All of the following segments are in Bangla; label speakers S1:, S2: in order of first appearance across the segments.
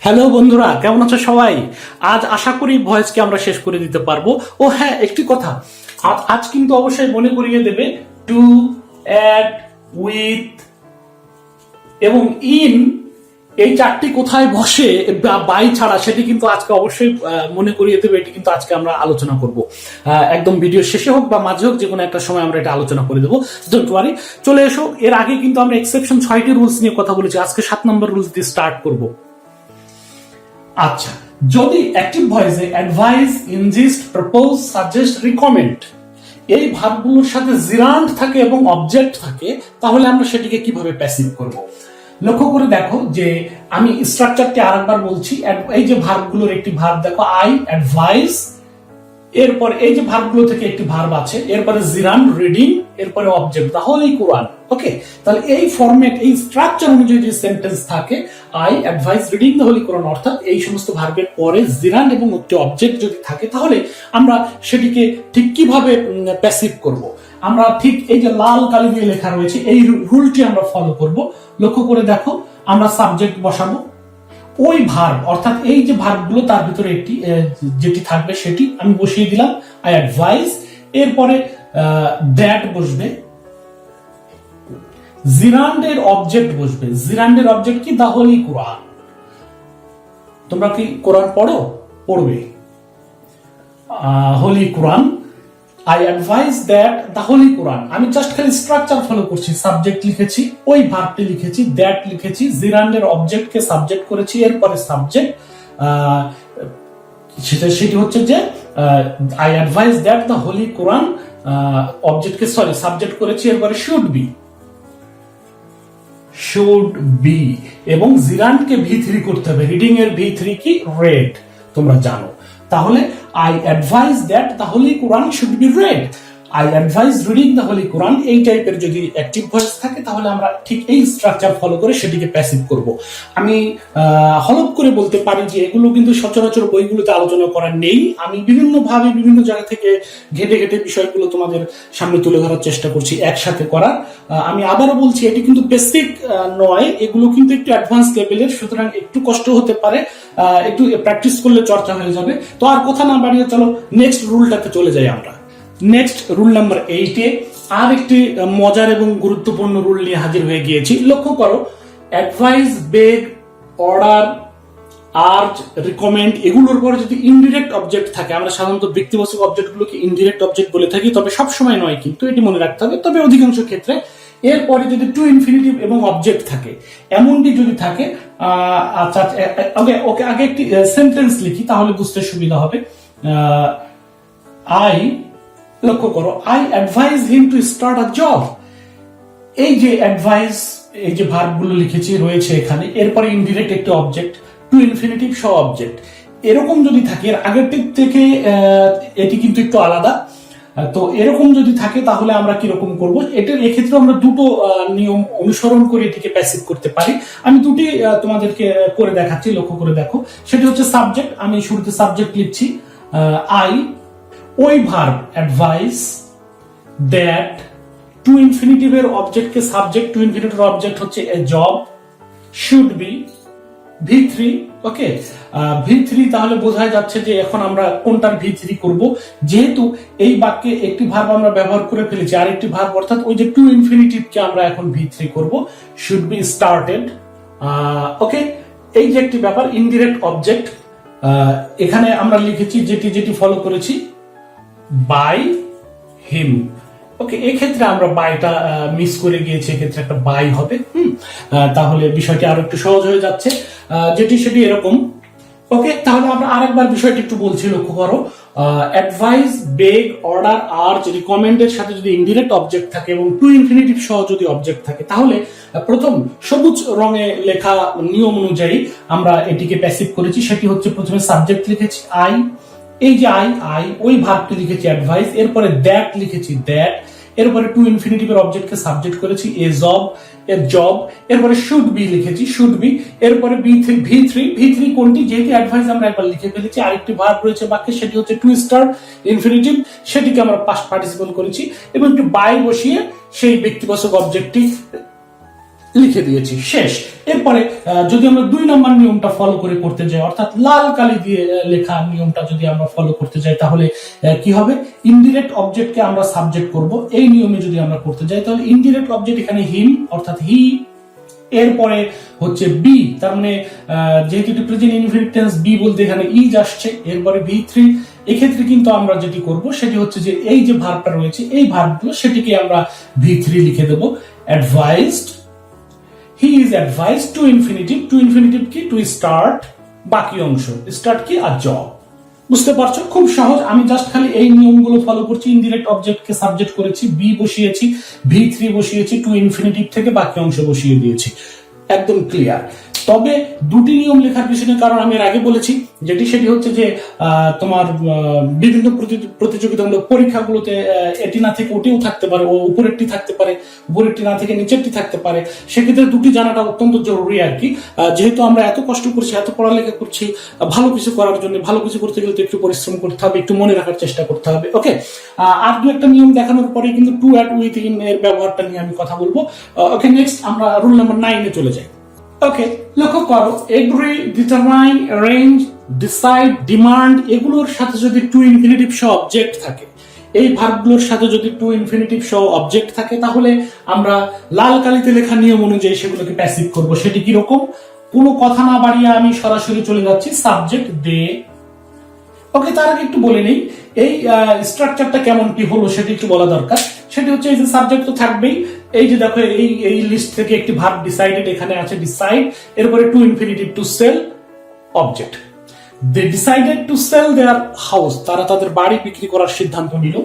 S1: হ্যালো বন্ধুরা, কেমন আছো সবাই? আজ আশা করি ভয়েসকে আমরা শেষ করে দিতে পারবো। ও হ্যাঁ, একটি কথা, আজ কিন্তু অবশ্যই মনে করিয়ে দেবে টু, অ্যাট, উইথ এবং ইন এই চারটি কোথায় বসে বা বাই ছাড়া, সেটি কিন্তু আজকে অবশ্যই মনে করিয়ে দেবে। এটি কিন্তু আজকে আমরা আলোচনা করব, একদম ভিডিও শেষে হোক বা মাঝে হোক, যে কোনো একটা সময় আমরা এটা আলোচনা করে দেবো। ডোন্ট ওয়ারি, চলে এসো। এর আগে কিন্তু আমরা এক্সেপশন 6টি রুলস নিয়ে কথা বলেছি। আজকে 7 নম্বর রুলস দিয়ে স্টার্ট করবো। আচ্ছা, যদি অ্যাক্টিভ ভয়েসে advise, insist, propose, suggest, recommend এই ভার্বগুলোর সাথে জিরান্ড থাকে এবং অবজেক্ট থাকে, তাহলে আমরা সেটিকে কিভাবে প্যাসিভ করব? লক্ষ্য করে দেখো যে আমি স্ট্রাকচারটি আরেকবার বলছি। এই যে ভার্বগুলোর একটি ভার্ব দেখো, আই অ্যাডভাইস, এরপর এই যে ভার্বগুলো থেকে একটি ভার্ব আছে, এরপরে জিরান্ড, রিডিং, এরপরে অবজেক্ট, তাহলে এই কোরআন। ওকে, তাহলে এই ফরম্যাট, এই স্ট্রাকচার অনুযায়ী যে সেন্টেন্স থাকে, I advise reading the holy Quran, অর্থাৎ এই সমস্ত ভার্বের পরে জিরান্ড এবং একটি অবজেক্ট যদি থাকে, তাহলে আমরা সেটিকে ঠিক কিভাবে প্যাসিভ করব? আমরা ঠিক এই যে লাল কালি দিয়ে লেখা রয়েছে, এই রুলটি আমরা ফলো করব। লক্ষ্য করে দেখো, আমরা সাবজেক্ট বসাবো, ওই ভার্ব অর্থাৎ এই যে ভার্বগুলো তার ভিতরে একটি যেটি থাকবে সেটি আমি বসিয়ে দিলাম, আই অ্যাডভাইস। এরপরে দ্যাট বসবে, জিরান্ডের অবজেক্ট বসবে। জিরান্ডের অবজেক্ট কি? দা হোলি কোরআন। তোমরা কি কোরআন পড়ো? পড়বে। Holy Quran, I advise that the holy Quran. আমি জাস্ট খালি স্ট্রাকচার ফলো করছি। সাবজেক্ট লিখেছি, ওই ভার্বটি লিখেছি, দ্যাট লিখেছি, জিরান্ডের অবজেক্টকে সাবজেক্ট করেছি, এরপরে সাবজেক্ট সেটি হচ্ছে যে I advise that the holy Quran, অবজেক্টকে সাবজেক্ট করেছি, এরপরে শুড বি এবং জিরান্ডকে V3 করতে হবে। রিডিং এর V3 কি? রেড, তোমরা জানো। তাহলে I advise that the holy Quran should be read, I advise reading the holy Quran. এই টাইপের যদি অ্যাক্টিভ ভয়েস থাকে, তাহলে আমরা ঠিক এই স্ট্রাকচার ফলো করে সেটিকে প্যাসিভ করব। আমি হলপ করে বলতে পারি যে এগুলো কিন্তু সচরাচর বইগুলোতে আলোচনা করা নেই। আমি বিভিন্নভাবে বিভিন্ন জায়গা থেকে ঘেটে ঘেটে বিষয়গুলো তোমাদের সামনে তুলে ধরার চেষ্টা করছি একসাথে করার। আমি আবারও বলছি, এটি কিন্তু বেসিক নয়, এগুলো কিন্তু একটু অ্যাডভান্স লেভেলের, সুতরাং একটু কষ্ট হতে পারে, একটু প্র্যাকটিস করলে চর্চা হয়ে যাবে। তো আর কথা না বাড়িয়ে চলো নেক্সট রুলটাতে চলে যাই আমরা। নেক্সট রুল নাম্বার 8-এ আর একটি মজার এবং গুরুত্বপূর্ণ রুল নিয়ে হাজির হয়ে গিয়েছি। লক্ষ্য করো, অ্যাডভাইস, বেগ, অর্ডার, আর্জ, রিকমেন্ড এগুলোর পরে যদি ইনডিরেক্ট অবজেক্ট থাকে, আমরা সাধারণত ব্যক্তিবাচক অবজেক্টগুলোকে ইনডিরেক্ট অবজেক্ট বলে থাকি, তবে সবসময় নয়, কিন্তু এটি মনে রাখতে হবে, তবে অধিকাংশ ক্ষেত্রে। এরপরে যদি টু ইনফিনিটিভ এবং অবজেক্ট থাকে, এমনটি যদি থাকে, আচ্ছা ওকে আগে একটি সেন্টেন্স লিখি, তাহলে বুঝতে সুবিধা হবে। লক্ষ্য করো, I advice him to start a job. এই যে অ্যাডভাইস, এই যে ভার্বগুলো লিখেছি রয়েছে এখানে, এরপরে ইনডিরেক্ট একটি অবজেক্ট, টু ইনফিনিটিভ সহ অবজেক্ট, এরকম যদি থাকে, এর আগেরটির থেকে এটি কিন্তু একটু আলাদা। তো এরকম যদি থাকে, তাহলে আমরা কিরকম করব? এটার এক্ষেত্রে আমরা দুটো নিয়ম অনুসরণ করে এটিকে প্যাসিভ করতে পারি। আমি দুটি তোমাদেরকে করে দেখাচ্ছি, লক্ষ্য করে দেখো। সেটি হচ্ছে সাবজেক্ট, আমি শুরুতে সাবজেক্ট লিখছি, আই, ওই ভার্ব অ্যাডভাইস, দ্যাট, টু ইনফিনিটিভের অবজেক্টকে সাবজেক্ট, টু ইনফিনিটিভের অবজেক্ট হচ্ছে a job, should be, V3। Okay, V3 তাহলে বোঝা যাচ্ছে যে এখন আমরা কোনটার V3 করব। যেহেতু এই বাক্যে একটি ভার্ব আমরা ব্যবহার করে ফেলেছি, আর একটি ভার্ব অর্থাৎ ওই যে টু ইনফিনিটিভকে আমরা এখন V3 করব, শুড বি স্টার্টেড। ওকে, এই যে একটি ব্যাপার, ইনডিরেক্ট অবজেক্ট, এখানে আমরা লিখেছি যেটি ফলো করেছি, বাই হিম। ওকে, এক্ষেত্রে আমরা বাইটা মিস করে গিয়েছি, এক্ষেত্রে একটা বাই হবে। তাহলে বিষয়টি আরো একটু সহজ হয়ে যাচ্ছে, সেটি এরকম। ওকে, তাহলে আমরা আরেকবার বিষয়টি একটু বলছি, লক্ষ্য করো, অ্যাডভাইস, বেগ, অর্ডার, আর্জ, রিকমেন্ডের সাথে যদি ইনডিরেক্ট অবজেক্ট থাকে এবং টু ইনফিনিটিভ সহ যদি অবজেক্ট থাকে, তাহলে প্রথম সবুজ রঙে লেখা নিয়ম অনুযায়ী আমরা এটিকে প্যাসিভ করেছি। সেটি হচ্ছে, প্রথমে সাবজেক্ট লিখেছি আই, এই যে আই ওই ভার্বটি লিখেছি অ্যাডভাইস, এরপরে দ্যাট লিখেছি, দ্যাট, এরপরে টু ইনফিনিটিভের অবজেক্টকে সাবজেক্ট করেছি এ জব, এরপরে শুড বি লিখেছি, শুড বি, এরপরে V3 কোনটি? যেহেতু অ্যাডভাইস আমরা একবার লিখে ফেলেছি, আরেকটি ভার্ব রয়েছে বাক্যে, সেটি হচ্ছে টু স্টার্ট ইনফিনিটিভ, সেটিকে আমরা পাস্ট পার্টিসিপল করেছি, এবং একটু বাই বসিয়ে সেই ব্যক্তিবাচক অবজেক্টটি লিখে দিয়েছি, শেষ। এরপরে যদি আমরা 2 নম্বর নিয়মটা ফলো করে করতে যাই, অর্থাৎ লাল কালি দিয়ে লেখা নিয়মটা যদি আমরা ফলো করতে যাই, তাহলে কি হবে, ইনডিরেক্ট অবজেক্টকে আমরা সাবজেক্ট করব। এই নিয়মে যদি আমরা করতে যাই, তাহলে ইনডিরেক্ট অবজেক্ট এখানে হিম অর্থাৎ হি, এরপরে হচ্ছে বি, তার মানে যেহেতু এটি প্রেজেন্ট ইনফিনিট টেন্স, বি বলতে এখানে ইজ আসছে, এরপরে V3। এক্ষেত্রে কিন্তু আমরা যেটি করব সেটি হচ্ছে যে এই যে ভার্বটা রয়েছে, এই ভার্বগুলো সেটিকে আমরা V3 লিখে দেব। Advised, he is advised to infinitive, to infinitive কি, টু স্টার্ট, বাকি অংশ স্টার্ট কি, আর জব। বুঝতে পারছো, খুব সহজ। আমি জাস্ট খালি এই নিয়মগুলো ফলো করছি। ইনডিরেক্ট অবজেক্টকে সাবজেক্ট করেছি, বি বসিয়েছি, V3 বসিয়েছি, টু ইনফিনিটিভ থেকে বাকি অংশ বসিয়ে দিয়েছি, একদম ক্লিয়ার। তবে দুটি নিয়ম লেখার পিছনে কারণ আমি এর আগে বলেছি, সেটি হচ্ছে যে তোমার বিভিন্ন প্রতিযোগিতামূলক পরীক্ষাগুলোতে এটি না থেকে ওটিও থাকতে পারে, ও উপরেরটি থাকতে পারে, উপরেরটি না থেকে নিচেরটি থাকতে পারে। সেক্ষেত্রে দুটি জানাটা অত্যন্ত জরুরি আর কি। যেহেতু আমরা এত কষ্ট করছি, এত পড়ালেখা করছি ভালো কিছু করার জন্য, ভালো কিছু করতে গেলে তো একটু পরিশ্রম করতে হবে, একটু মনে রাখার চেষ্টা করতে হবে। ওকে, আর দু একটা নিয়ম দেখানোর পরে কিন্তু টু অ্যাট উইথ ইন এর ব্যবহারটা নিয়ে আমি কথা বলবো। ওকে, নেক্সট আমরা রুল নাম্বার 9 চলে যাই। ওকে, লক্ষ্য করো, agree, determine, arrange, decide, demand, এগুলোর সাথে যদি টু ইনফিনিটিভ সহ অবজেক্ট থাকে, এই ভার্বগুলোর সাথে যদি টু ইনফিনিটিভ সহ অবজেক্ট থাকে, তাহলে আমরা লাল কালিতে লেখা নিয়ম অনুযায়ী সেগুলোকে প্যাসিভ করব। সেটি কি রকম, কোনো কথা না বাড়িয়ে আমি সরাসরি চলে যাচ্ছি সাবজেক্ট দে। ওকে, তার আগে একটু বলে নেই এই স্ট্রাকচারটা কেমন কি হলো সেটি একটু বলা দরকার। সেটি হচ্ছে এই যে সাবজেক্ট তো থাকবেই, এই যে দেখো এই লিস্ট থেকে একটি ভার্ব ডিসাইডেড এখানে আছে, ডিসাইড, এরপরে to infinitive to sell object. They decided to sell their house, তারা তাদের বাড়ি বিক্রি করার সিদ্ধান্ত নিল।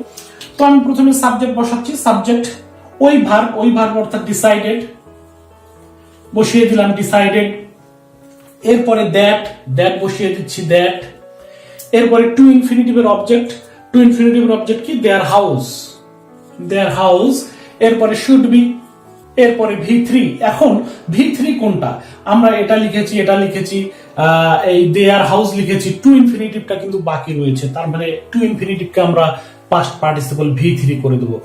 S1: তো আমি প্রথমে সাবজেক্ট বসাচ্ছি, সাবজেক্ট ওই ভার্ব অর্থাৎ ডিসাইডেড বসিয়ে দিলাম, ডিসাইডেড। এরপরে দ্যাট বসিয়ে দিচ্ছি, দ্যাট। এরপরে টু ইনফিনিটিভের অবজেক্ট, টু ইনফিনিটিভের অবজেক্ট কি, দেয়ার হাউস। এরপরে শুড বি, এরপরে V3। এখন V3 কোনটা, আমরা এটা লিখেছি, এই দেয়ার হাউস লিখেছি, টু ইনফিনিটিভটা কিন্তু বাকি রয়েছে, তার মানে টু ইনফিনিটিভকে আমরা পাস্ট পার্টিসিপল V3 করে দেবো,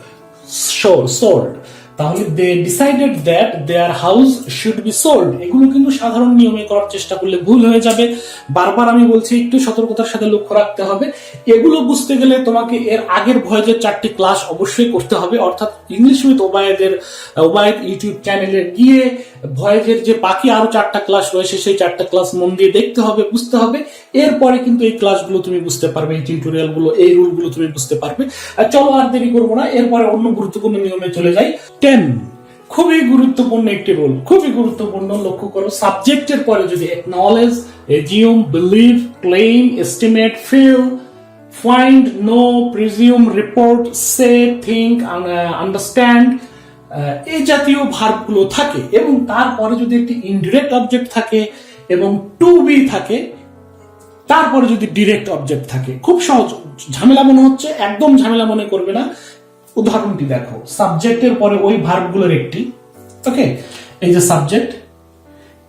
S1: সোল্ড। তাহলে they decided that their house should be sold. এগুলো কিন্তু সাধারণ নিয়মে করার চেষ্টা করলে ভুল হয়ে যাবে। বারবার আমি বলছি, একটু সতর্কতার সাথে লক্ষ্য রাখতে হবে। এগুলো বুঝতে গেলে তোমাকে এর আগের ভয়েজের 4টি ক্লাস অবশ্যই করতে হবে, অর্থাৎ ইংলিশ উইথ ওবায়েদ ইউটিউব চ্যানেলে গিয়ে ভয়েজের যে বাকি আরো 4টা ক্লাস রয়েছে, সেই 4টা ক্লাস মন দিয়ে দেখতে হবে, বুঝতে হবে। এরপরে কিন্তু এই ক্লাসগুলো তুমি বুঝতে পারবে, এই টিউটোরিয়ালগুলো, এই রুলগুলো তুমি বুঝতে পারবে। চলো আর দেরি করবো না, এরপরে অন্য গুরুত্বপূর্ণ নিয়মে চলে যাই। 10, খুবই গুরুত্বপূর্ণ একটি রুল, খুবই গুরুত্বপূর্ণ। লক্ষ্য করো, সাবজেক্টের পরে যদি acknowledge, assume, believe, claim, estimate, feel, find, know, presume, report, say, think, understand, এই জাতীয় ভার্বগুলো থাকে, এবং তারপরে যদি একটি ইনডিরেক্ট অবজেক্ট থাকে এবং টু বি থাকে, তারপরে যদি ডিরেক্ট অবজেক্ট থাকে। খুব সহজ, ঝামেলা মনে হচ্ছে, একদম ঝামেলা মনে করবে না। উদাহরণটি দেখো, সাবজেক্টের পরে ওই ভার্বগুলোর একটি, ওকে, এই যে সাবজেক্ট,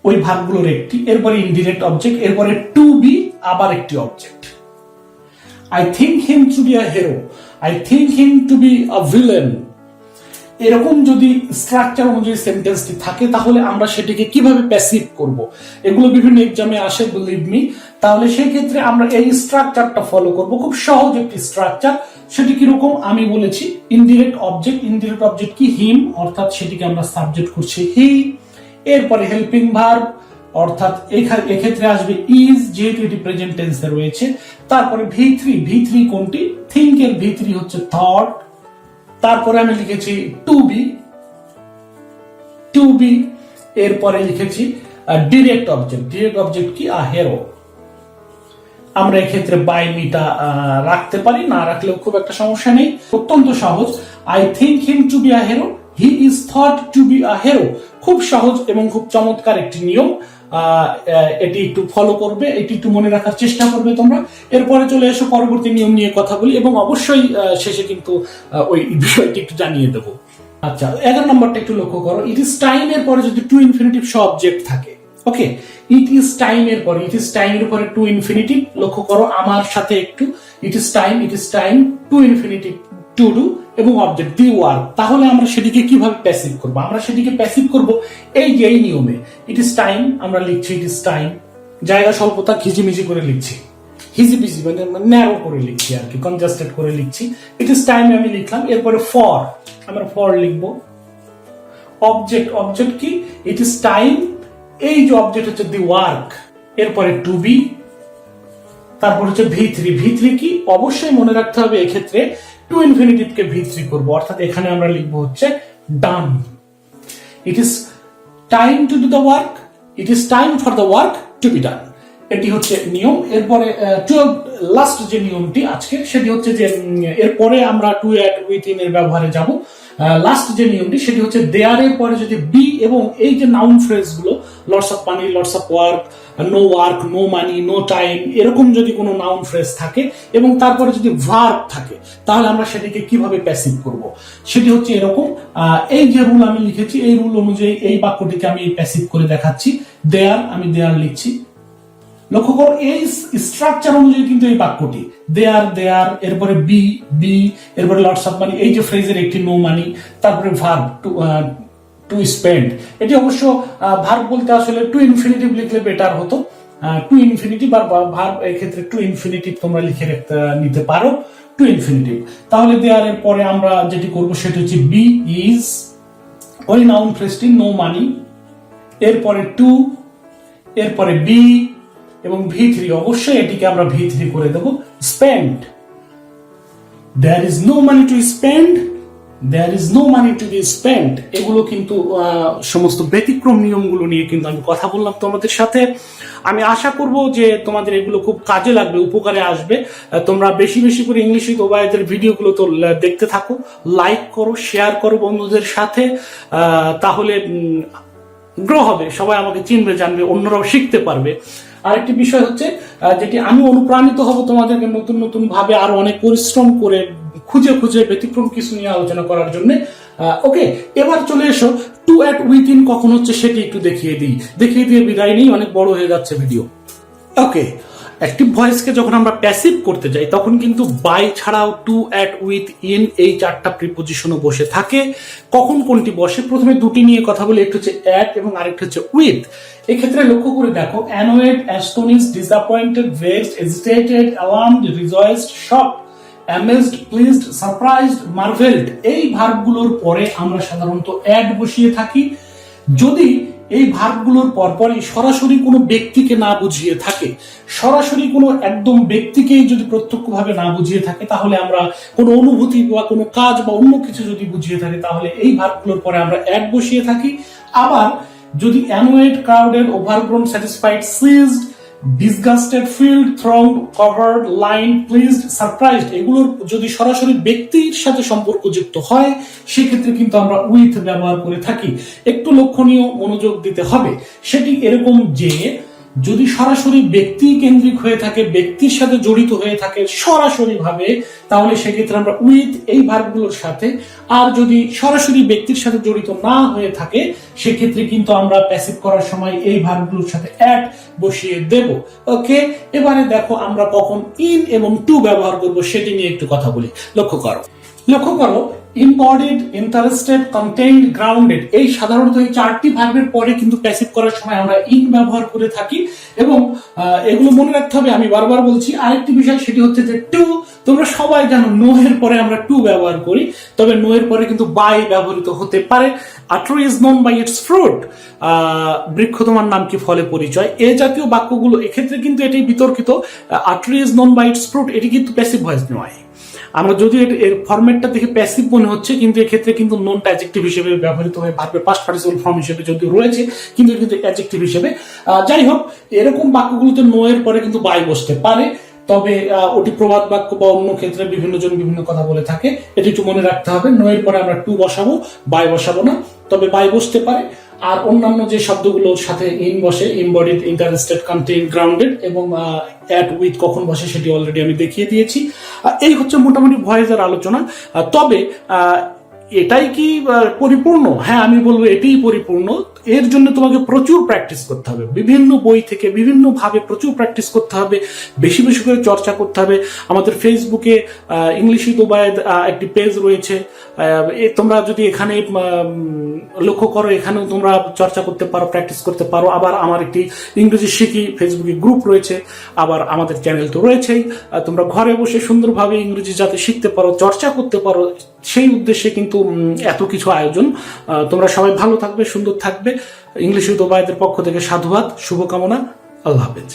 S1: ওই ভার্বগুলোর একটি, এরপরে ইনডিরেক্ট অবজেক্ট, এরপরে টু বি, আবার একটি object. I think him to be a hero, I think him to be a villain. এরকম যদি স্ট্রাকচার অনুযায়ী সেন্টেন্সটি থাকে, তাহলে আমরা সেটিকে কিভাবে প্যাসিভ করব, এগুলো বিভিন্ন এক্সামে আসে, বিলিভ মি। তাহলে সেই ক্ষেত্রে আমরা এই স্ট্রাকচারটা ফলো করব, খুব সহজ একটি স্ট্রাকচার। সেটি কিরকম আমি বলেছি, ইনডিরেক্ট অবজেক্ট কি, হিম, অর্থাৎ সেটিকে আমরা সাবজেক্ট করছি হি। এরপরে হেল্পিং ভার্ব, অর্থাৎ এক্ষেত্রে আসবে ইজ, যেহেতু এটি প্রেজেন্ট টেন্সে রয়েছে। তারপরে V3 কোনটি, থিঙ্ক এর V3 হচ্ছে থট। তারপরে আমি লিখেছি টু বি, এরপরে লিখেছি ডিরেক্ট অবজেক্ট কি, আ হেরো। আমরা এক্ষেত্রে বাই মিটা রাখতে পারি, না রাখলেও খুব একটা সমস্যা নেই, অত্যন্ত সহজ। I think him to be a hero, he is thought to be a hero. খুব সহজ এবং খুব চমৎকার একটি নিয়ম, এটি একটু ফলো করবে, এটি একটু মনে রাখার চেষ্টা করবে তোমরা। এরপরে চলে এসো পরবর্তী নিয়ম নিয়ে কথা বলি, এবং অবশ্যই শেষে কিন্তু ওই বিষয়টি একটু জানিয়ে দেবো। আচ্ছা, 11 নম্বরটা একটু লক্ষ্য করো, ইট ইজ টাইম এর পরে যদি টু ইনফিনিটিভ সহ অবজেক্ট থাকে, ওকে, ইট ইজ টাইম এর পরে টু ইনফিনিটিভ। লক্ষ্য করো আমার সাথে একটু, ইট is time two infinitive to do এবং অবজেক্ট দি ওয়ার্ক। তাহলে আমরা সেটিকে কিভাবে প্যাসিভ করব? আমরা সেটিকে প্যাসিভ করব এই যে এই নিয়মে। ইট ইজ টাইম, আমরা লিখছি ইট ইজ টাইম, জায়গা স্বল্পতা ঘিজিমিজি করে লিখছি, হিজিবিজি মানে ন্যারো করে লিখছি আর কি, কনজাস্টেড করে লিখছি। ইট ইজ টাইম আমি লিখলাম, এরপরে ফর, আমরা ফর লিখবো। অবজেক্ট, অবজেক্ট কি? ইট ইজ টাইম, এই যে অবজেক্ট হচ্ছে দি ওয়ার্ক, এরপরে টু বি, তারপর হচ্ছে V3। V3 কি? অবশ্যই মনে রাখতে হবে এক্ষেত্রে টু ইনফিনিটিভকে V3 করব, অর্থাৎ এখানে আমরা লিখবো হচ্ছে done. It is time to do the work, it is time for the work to be done. এটি হচ্ছে নিয়ম। এরপরে লাস্ট যে নিয়মটি আজকে, সেটি হচ্ছে যে এরপরে আমরা টু অ্যাট উইথ ইন এর ব্যবহারে যাব। লাস্ট যে নিয়মটি সেটি হচ্ছে দেয়ার এর পরে যদি বি এবং এই যে নাউন ফ্রেজ গুলো lots of money, lots of work, no work, no money, no time, এরকম যদি কোনো নাউন ফ্রেজ থাকে এবং তারপরে যদি ভার্ব থাকে, তাহলে আমরা সেটিকে কিভাবে প্যাসিভ করব? সেটি হচ্ছে এরকম। এই যে রুল আমি লিখেছি, এই রুল অনুযায়ী এই বাক্যটিকে আমি প্যাসিভ করে দেখাচ্ছি। দেয়ার, আমি দেয়ার লিখছি। লক্ষ্য করো এই স্ট্রাকচার অনুযায়ী কিন্তু এই বাক্যটি দেয়ার, দেয়ার, এরপরে বি, বি, এরপরে লটস অফ মানি, এই যে ফ্রেজের একটি নো মানি, তারপরে ভার্ব টু স্পেন্ড। এটি অবশ্য ভার্ব বলতে আসলে টু ইনফিনিটিভ লিখলে বেটার হতো। টু ইনফিনিটিভ আর ভার্ব এই ক্ষেত্রে টু ইনফিনিটিভ তোমরা লিখে নিতে পারো, টু ইনফিনিটিভ। তাহলে দেয়ার এর পরে আমরা যেটি করব সেটি হচ্ছে বি ইজ, ওই নাউন ফ্রেজটি নো মানি, এরপরে টু, এরপরে বি এবং V3, অবশ্যই এটিকে আমরা V3 করে দেব। Spend, there is no money to spend, there is no money to be spend. এগুলো কিন্তু সমস্ত ব্যতিক্রম নিয়মগুলো নিয়ে কিন্তু আমি কথা বললাম তোমাদের সাথে। আমি আশা করব যে তোমাদের এগুলো খুব কাজে লাগবে, উপকারে আসবে। তোমরা বেশি বেশি করে ইংলিশ উইথ ওবায়েদের ভিডিওগুলো তো দেখতে থাকো, লাইক করো, শেয়ার করো বন্ধুদের সাথে, তাহলে গ্রো হবে, সবাই আমাকে চিনবে, জানবে, অন্যরাও শিখতে পারবে। আরেকটি বিষয় হচ্ছে যেটি আমি অনুপ্রাণিত হব তোমাদেরকে নতুন নতুন ভাবে আরো অনেক পরিশ্রম করে খুঁজে খুঁজে ব্যতিক্রম কিছু নিয়ে আলোচনা করার জন্য। ওকে, এবার চলে এসো টু অ্যাট উইথ ইন কখন হচ্ছে সেটি একটু দেখিয়ে দিয়ে বিদায় নেই, অনেক বড় হয়ে যাচ্ছে ভিডিও। ওকে, অ্যাক্টিভ ভয়েসকে যখন আমরা প্যাসিভ করতে যাই তখন কিন্তু বাই ছাড়াও টু অ্যাট উইথ ইন এই চারটা প্রিপোজিশনও বসে থাকে। কখন কোনটি বসে? প্রথমে দুটি নিয়ে কথা বলি, একটু হচ্ছে অ্যাট এবং আরেকটা হচ্ছে উইথ। এক্ষেত্রে লক্ষ্য করে দেখো, annoyed, astonished, disappointed, vexed, agitated, alarmed, rejoiced, shocked, amazed, pleased, surprised, marvelled, এই ভার্বগুলোর পরে আমরা সাধারণত অ্যাড বসিয়ে থাকি। যদি এই ভার্বগুলোর পরপরই সরাসরি কোনো ব্যক্তিকে না বুঝিয়ে থাকে, সরাসরি কোনো একদম ব্যক্তিকেই যদি প্রত্যক্ষভাবে না বুঝিয়ে থাকে, তাহলে আমরা কোনো অনুভূতি বা কোনো কাজ বা অন্য কিছু যদি বুঝিয়ে থাকে, তাহলে এই ভার্বগুলোর পরে আমরা অ্যাড বসিয়ে থাকি। আবার যদি annoyed, crowded, overgrown, satisfied, seized, disgusted, filled, thronged, covered, lined, pleased, surprised, এগুলোর যদি সরাসরি ব্যক্তির সাথে সম্পর্কযুক্ত হয়, সেক্ষেত্রে কিন্তু আমরা উইথ ব্যবহার করে থাকি। একটু লক্ষণীয়, মনোযোগ দিতে হবে। সেটি এরকম যে যদি সরাসরি ব্যক্তি কেন্দ্রিক হয়ে থাকে, ব্যক্তির সাথে জড়িত হয়ে থাকে সরাসরি ভাবে, তাহলে সেক্ষেত্রে আমরা উইথ এই ভার্বগুলোর সাথে। আর যদি সরাসরি ব্যক্তির সাথে জড়িত না হয়ে থাকে, সেক্ষেত্রে কিন্তু আমরা প্যাসিভ করার সময় এই ভার্বগুলোর সাথে অ্যাট বসিয়ে দেব। ওকে, এবারে দেখো আমরা কখন ইন এবং টু ব্যবহার করব সেটি নিয়ে একটু কথা বলি। লক্ষ্য করো ইম্পর্টেড, ইন্টারেস্টেড, কন্টেইনড, গ্রাউন্ডেড, এই সাধারণত এই চারটি ভার্বের পরে কিন্তু প্যাসিভ করার সময় আমরা ইন ব্যবহার করে থাকি। এবং এগুলো মনে রাখতে হবে, আমি বারবার বলছি। আরেকটি বিষয় সেটি হচ্ছে যে টু, তোমরা সবাই জানো নো এর পরে আমরা টু ব্যবহার করি, তবে নো এর পরে কিন্তু বাই ব্যবহৃত হতে পারে। A tree is known by its fruit, বৃক্ষ তোমার নাম কি, ফলে পরিচয়, এ জাতীয় বাক্যগুলো এক্ষেত্রে কিন্তু এটি বিতর্কিত। A tree is known by its fruit, এটি কিন্তু প্যাসিভ ভয়েস নয়। আমরা যদি এর ফরম্যাটটা দেখে প্যাসিভ মনে হচ্ছে, কিন্তু এক্ষেত্রে কিন্তু নোনটা অ্যাডজেক্টিভ হিসেবে ব্যবহৃত হয়ে ভার্বের পাস্ট পার্টিসিপল ফর্ম হিসেবে যদিও রয়েছে, কিন্তু অ্যাডজেক্টিভ হিসেবে। যাই হোক, এরকম বাক্যগুলোতে নো এর পরে কিন্তু বাই বসতে পারে, তবে ওটি প্রবাদ বাক্য বা অন্য ক্ষেত্রে বিভিন্ন জন বিভিন্ন কথা বলে থাকে। এটি একটু মনে রাখতে হবে, নো এর পরে আমরা টু বসাবো, বাই বসাবো না, তবে বাই বসতে পারে। আর অন্যান্য যে শব্দগুলোর সাথে ইন বসে, ইম্বডিড, ইন্টারেস্টেড, কন্টেইন, গ্রাউন্ডেড এবং অ্যাট উইথ কখন বসে সেটি অলরেডি আমি দেখিয়ে দিয়েছি। এই হচ্ছে মোটামুটি ভয়েসের আলোচনা। তবে এটাই কি পরিপূর্ণ? হ্যাঁ, আমি বলবো এটাই পরিপূর্ণ। এর জন্য তোমাকে প্রচুর প্র্যাকটিস করতে হবে, বিভিন্ন বই থেকে বিভিন্ন ভাবে প্রচুর প্র্যাকটিস করতে হবে, বেশি বেশি করে চর্চা করতে হবে। আমাদের ফেসবুকে ইংলিশ উইথ ওবায়েদ একটি পেজ রয়েছে, তোমরা যদি এখানে লক্ষ্য করো, এখানেও তোমরা চর্চা করতে পারো, প্র্যাকটিস করতে পারো। আবার আমার একটি ইংরেজি শিখি ফেসবুকে গ্রুপ রয়েছে, আবার আমাদের চ্যানেল তো রয়েছেই। তোমরা ঘরে বসে সুন্দরভাবে ইংরেজি যাতে শিখতে পারো, চর্চা করতে পারো, সেই উদ্দেশ্যে কিন্তু এত কিছু আয়োজন। তোমরা সবাই ভালো থাকবে, সুন্দর থাকবে। ইংলিশ উইথ ওবায়েদের পক্ষ থেকে সাধুবাদ, শুভকামনা। আল্লাহ হাফেজ।